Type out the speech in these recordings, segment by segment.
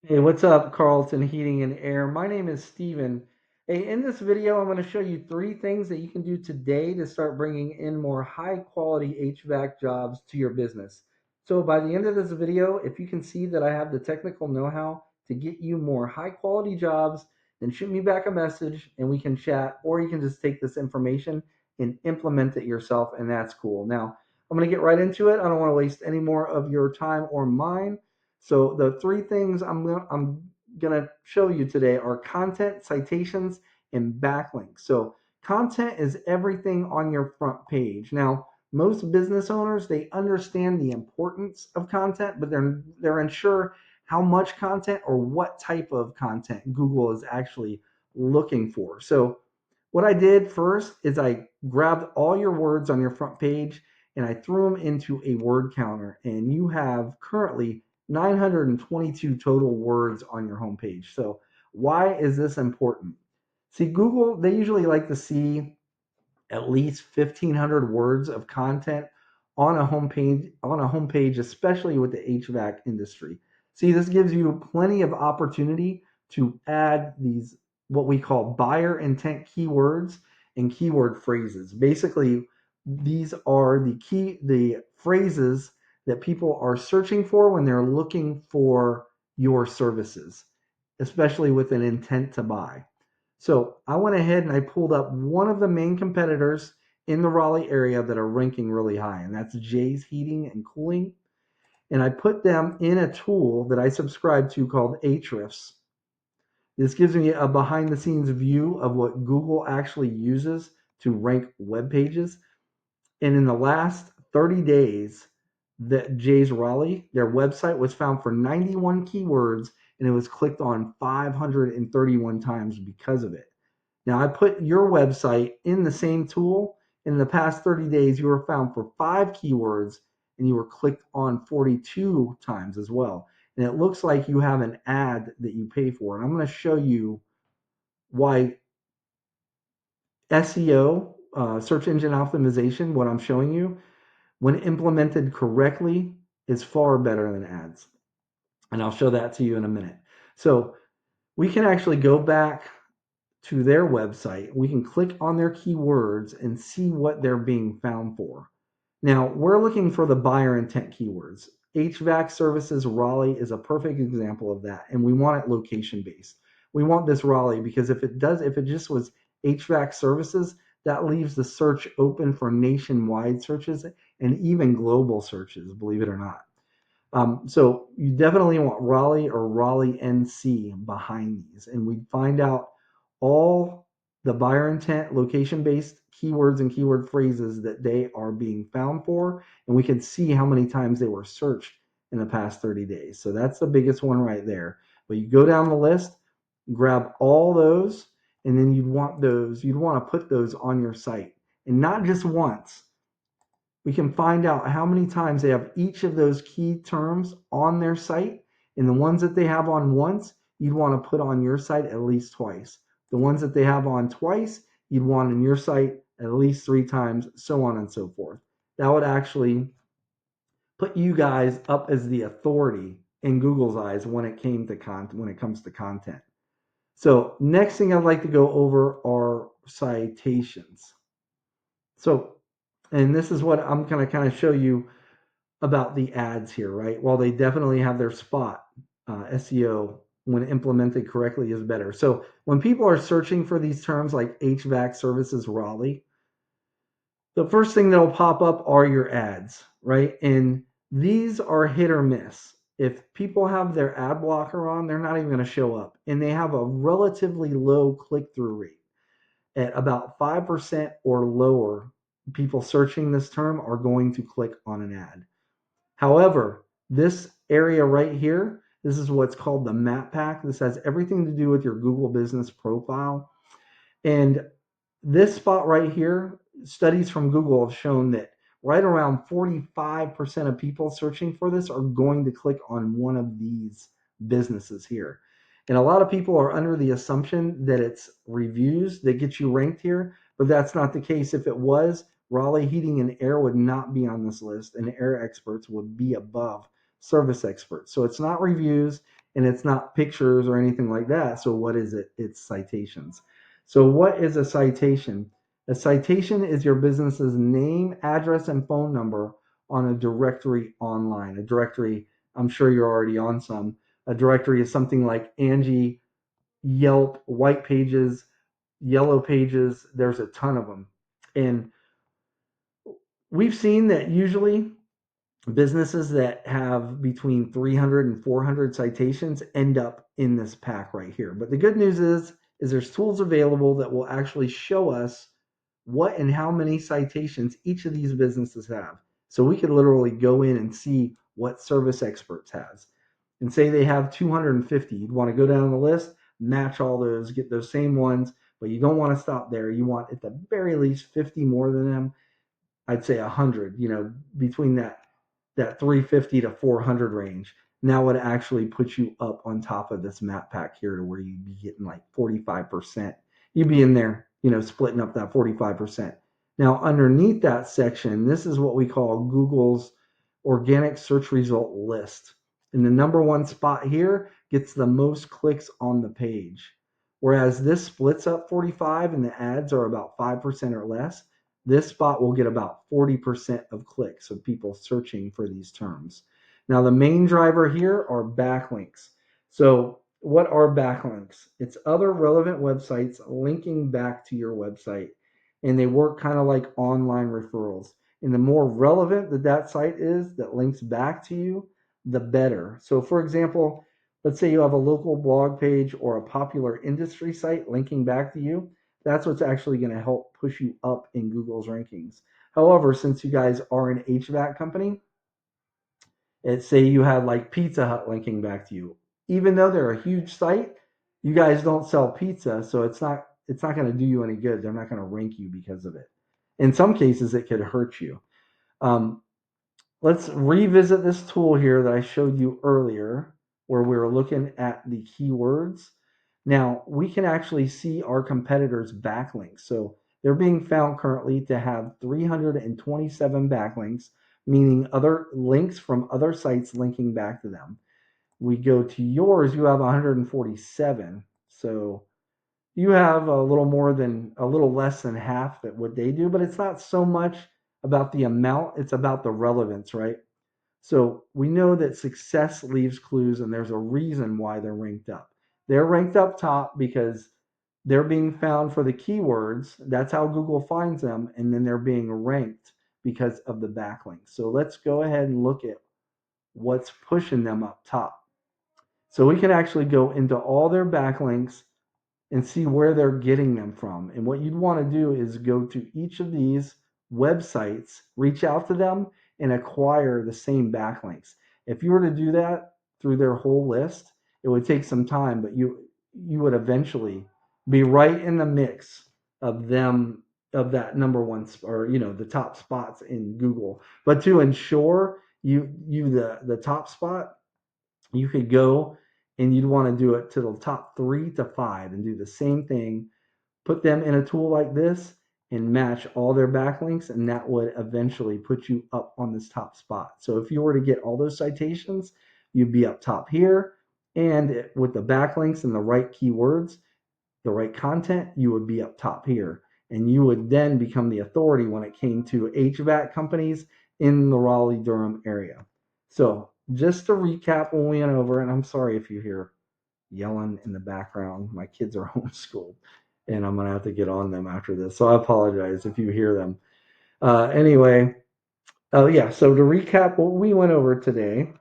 Hey, what's up, Carlton Heating and Air? My name is Steven. Hey, in this video, I'm going to show you three things that you can do today to start bringing in more high quality HVAC jobs to your business. So by the end of this video, if you can see that I have the technical know-how to get you more high quality jobs, then shoot me back a message and we can chat, or you can just take this information and implement it yourself, and that's cool. Now, I'm going to get right into it. I don't want to waste any more of your time or mine. So the three things I'm gonna show you today are content, citations, and backlinks. So content is everything on your front page. Now, most business owners, they understand the importance of content, but they're unsure how much content or what type of content Google is actually looking for. So what I did first is I grabbed all your words on your front page and I threw them into a word counter, and you have currently 922 total words on your homepage. So why is this important? See, Google, they usually like to see at least 1,500 words of content on a homepage, especially with the HVAC industry. See, this gives you plenty of opportunity to add these what we call buyer intent keywords and keyword phrases. Basically, these are the phrases that people are searching for when they're looking for your services, especially with an intent to buy. So I went ahead and I pulled up one of the main competitors in the Raleigh area that are ranking really high, and that's Jay's Heating and Cooling. And I put them in a tool that I subscribe to called Ahrefs. This gives me a behind the scenes view of what Google actually uses to rank web pages. And in the last 30 days, that Jay's Raleigh, their website was found for 91 keywords and it was clicked on 531 times because of it. Now, I put your website in the same tool. In the past 30 days, you were found for five keywords and you were clicked on 42 times as well. And it looks like you have an ad that you pay for. And I'm going to show you why SEO, search engine optimization, what I'm showing you, when implemented correctly, is far better than ads. And I'll show that to you in a minute. So we can actually go back to their website. We can click on their keywords and see what they're being found for. Now, we're looking for the buyer intent keywords. HVAC services Raleigh is a perfect example of that, and we want it location based. We want this Raleigh because if it just was HVAC services, that leaves the search open for nationwide searches and even global searches, believe it or not. So you definitely want Raleigh or Raleigh NC behind these, and we find out all the buyer intent, location based keywords and keyword phrases that they are being found for, and we can see how many times they were searched in the past 30 days. So that's the biggest one right there. But you go down the list, grab all those, and then you'd want to put those on your site, and not just once. We can find out how many times they have each of those key terms on their site. And the ones that they have on once, you'd want to put on your site at least twice. The ones that they have on twice, you'd want on your site at least three times, so on and so forth. That would actually put you guys up as the authority in Google's eyes when it comes to content. So next thing I'd like to go over are citations. So, and this is what I'm going to kind of show you about the ads here, right? While they definitely have their spot, SEO, when implemented correctly, is better. So when people are searching for these terms like HVAC services Raleigh, the first thing that'll pop up are your ads, right? And these are hit or miss. If people have their ad blocker on, they're not even going to show up. And they have a relatively low click through rate at about 5% or lower. People searching this term are going to click on an ad. However, this area right here, this is what's called the map pack. This has everything to do with your Google business profile. And this spot right here, studies from Google have shown that right around 45% of people searching for this are going to click on one of these businesses here. And a lot of people are under the assumption that it's reviews that get you ranked here, but that's not the case. If it was, Raleigh Heating and Air would not be on this list, and Air Experts would be above. service experts. So it's not reviews and it's not pictures or anything like that. So what is it? It's citations. So what is a citation? A citation is your business's name, address, and phone number on a directory online. A directory, I'm sure you're already on some. A directory is something like Angie, Yelp, White Pages, Yellow Pages. There's a ton of them. And we've seen that usually businesses that have between 300 and 400 citations end up in this pack right here. But the good news is there's tools available that will actually show us what and how many citations each of these businesses have. So we could literally go in and see what Service Experts has. And say they have 250. You'd want to go down the list, match all those, get those same ones, but you don't want to stop there. You want at the very least 50 more than them. I'd say 100, between that 350 to 400 range. Now it actually puts you up on top of this map pack here to where you'd be getting like 45%. You'd be in there, splitting up that 45%. Now underneath that section, this is what we call Google's organic search result list. And the number one spot here gets the most clicks on the page. Whereas this splits up 45 and the ads are about 5% or less, this spot will get about 40% of clicks of people searching for these terms. Now, the main driver here are backlinks. So, what are backlinks? It's other relevant websites linking back to your website, and they work kind of like online referrals. And the more relevant that site is that links back to you, the better. So, for example, let's say you have a local blog page or a popular industry site linking back to you. That's what's actually going to help push you up in Google's rankings. However, since you guys are an HVAC company, say you had like Pizza Hut linking back to you. Even though they're a huge site, you guys don't sell pizza, so it's not going to do you any good. They're not going to rank you because of it. In some cases, it could hurt you. Um, let's revisit this tool here that I showed you earlier, where we were looking at the keywords. Now, we can actually see our competitors' backlinks. So they're being found currently to have 327 backlinks, meaning other links from other sites linking back to them. We go to yours, you have 147. So you have a little less than half that what they do, but it's not so much about the amount, it's about the relevance, right? So we know that success leaves clues, and there's a reason why they're ranked up. They're ranked up top because they're being found for the keywords. That's how Google finds them, and then they're being ranked because of the backlinks. So let's go ahead and look at what's pushing them up top. So we can actually go into all their backlinks and see where they're getting them from. And what you'd want to do is go to each of these websites, reach out to them, and acquire the same backlinks. If you were to do that through their whole list, it would take some time, but you would eventually be right in the mix of them, of that number one, or the top spots in Google. But to ensure the top spot, you could go and you'd want to do it to the top 3 to 5 and do the same thing, put them in a tool like this and match all their backlinks, and that would eventually put you up on this top spot. So if you were to get all those citations, you'd be up top here, and with the backlinks and the right keywords, the right content, you would be up top here, and you would then become the authority when it came to HVAC companies in the Raleigh-Durham area. So just to recap what we went over, and I'm sorry if you hear yelling in the background. My kids are homeschooled, and I'm going to have to get on them after this. So I apologize if you hear them. Anyway, oh yeah, so to recap what we went over today,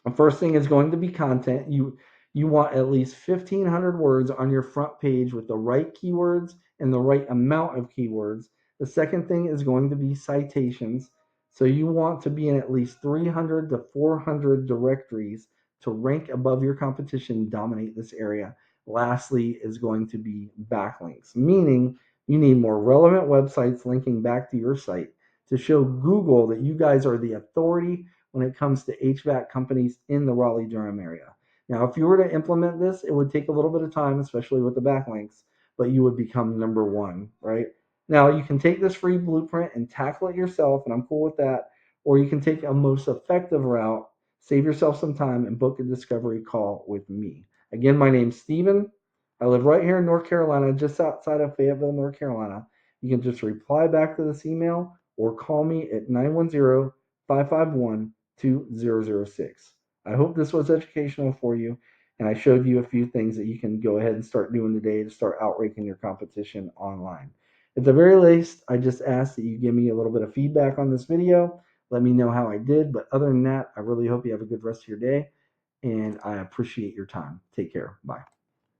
the first thing is going to be content. You want at least 1,500 words on your front page with the right keywords and the right amount of keywords. The second thing is going to be citations. So you want to be in at least 300 to 400 directories to rank above your competition and dominate this area. Lastly is going to be backlinks, meaning you need more relevant websites linking back to your site to show Google that you guys are the authority when it comes to HVAC companies in the Raleigh-Durham area. Now, if you were to implement this, it would take a little bit of time, especially with the backlinks, but you would become number one, right? Now, you can take this free blueprint and tackle it yourself, and I'm cool with that, or you can take a most effective route, Save yourself some time and book a discovery call with me. Again, my name's Steven. I live right here in North Carolina, just outside of Fayetteville, North Carolina. You can just reply back to this email or call me at 910-551-2006. I hope this was educational for you, and I showed you a few things that you can go ahead and start doing today to start outranking your competition online. At the very least, I just ask that you give me a little bit of feedback on this video. Let me know how I did. But other than that, I really hope you have a good rest of your day, and I appreciate your time. Take care. Bye.